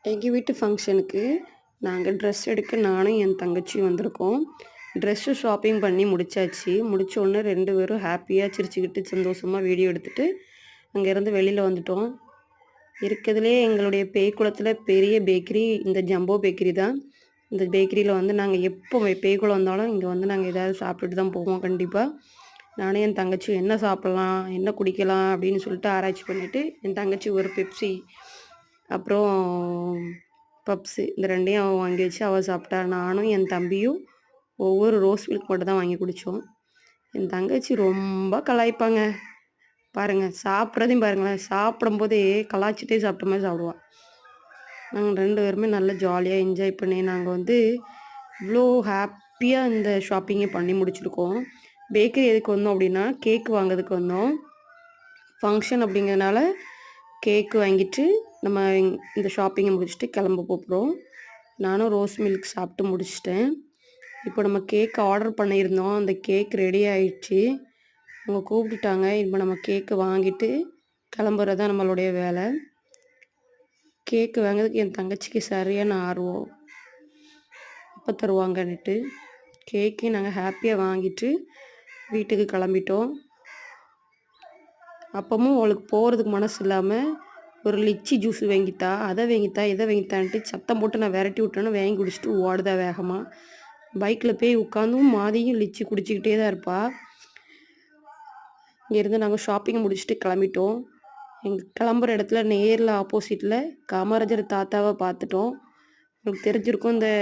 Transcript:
எங்கள் வீட்டு ஃபங்க்ஷனுக்கு நாங்கள் ட்ரெஸ் எடுக்க நானும் என் தங்கச்சியும் வந்திருக்கோம். ட்ரெஸ்ஸு ஷாப்பிங் பண்ணி முடிச்சாச்சு. முடிச்சோடனே 2 பேரும் ஹாப்பியாக சிரிச்சுக்கிட்டு சந்தோஷமாக வீடியோ எடுத்துகிட்டு அங்கேருந்து வெளியில் வந்துட்டோம். இருக்கிறதுலே எங்களுடைய பேய்க்குளத்தில் பெரிய பேக்கரி இந்த ஜம்போ பேக்கரி தான். இந்த பேக்கரியில் வந்து நாங்கள் எப்போ பேய்க்குளம் வந்தாலும் இங்கே வந்து நாங்கள் ஏதாவது சாப்பிட்டுட்டு தான் போவோம் கண்டிப்பாக. நானும் என் தங்கச்சியும் என்ன சாப்பிட்லாம், என்ன குடிக்கலாம் அப்படின்னு சொல்லிட்டு ஆராய்ச்சி பண்ணிவிட்டு என் தங்கச்சி ஒரு பெப்சி அப்புறம் பப்ஸு இந்த 2யும் அவள் வாங்கி வச்சு அவள் சாப்பிட்டா. நானும் என் தம்பியும் ஒவ்வொரு ரோஸ் மில்க் மட்டும் தான் வாங்கி குடித்தோம். என் தங்கச்சி ரொம்ப கலாய்ப்பாங்க. பாருங்கள் சாப்பிட்றதையும் பாருங்களேன், சாப்பிடும்போதே கலாய்ச்சிட்டே சாப்பிட்ட மாதிரி சாப்பிடுவாள். நாங்கள் 2 பேருமே நல்லா ஜாலியாக என்ஜாய் பண்ணி நாங்கள் வந்து இவ்வளோ ஹாப்பியாக இந்த ஷாப்பிங்கை பண்ணி முடிச்சிருக்கோம். பேக்கரி எதுக்கு வந்தோம் அப்படின்னா, கேக் வாங்கிறதுக்கு வந்தோம். ஃபங்க்ஷன் அப்படிங்கிறதுனால கேக்கு வாங்கிட்டு நம்ம இந்த ஷாப்பிங்கை முடிச்சுட்டு கிளம்ப போகிறோம். நானும் ரோஸ் மில்க் சாப்பிட்டு முடிச்சிட்டேன். இப்போ நம்ம கேக் ஆர்டர் பண்ணியிருந்தோம். அந்த கேக் ரெடி ஆயிடுச்சு. அவங்க கூப்பிட்டுட்டாங்க. இப்போ நம்ம கேக்கு வாங்கிட்டு கிளம்புறது தான் நம்மளுடைய வேலை. கேக்கு வாங்குறதுக்கு என் தங்கச்சிக்கு சரியான ஆர்வம். எப்போ தருவாங்கன்னுட்டு கேக்கு நாங்கள் ஹாப்பியாக வாங்கிட்டு வீட்டுக்கு கிளம்பிட்டோம். அப்பவும் அவளுக்கு போகிறதுக்கு மனசு இல்லாமல் ஒரு லிச்சி ஜூஸ் வாங்கித்தா, அதை வாங்கித்தா, இதை வாங்கித்தான்ட்டு சத்தம் போட்டு நான் விரட்டி விட்டேன்னு வாங்கி குடிச்சிட்டு ஓடுதா வேகமாக. பைக்கில் போய் உட்காந்தும் மாதியும் லிச்சி குடிச்சிக்கிட்டே தான் இருப்பாள். இங்கேருந்து நாங்கள் ஷாப்பிங் முடிச்சுட்டு கிளம்பிட்டோம். எங்கள் கிளம்புற இடத்துல நேரில் ஆப்போசிட்டில் காமராஜர் தாத்தாவை பார்த்துட்டோம். உங்களுக்கு தெரிஞ்சிருக்கும் இந்த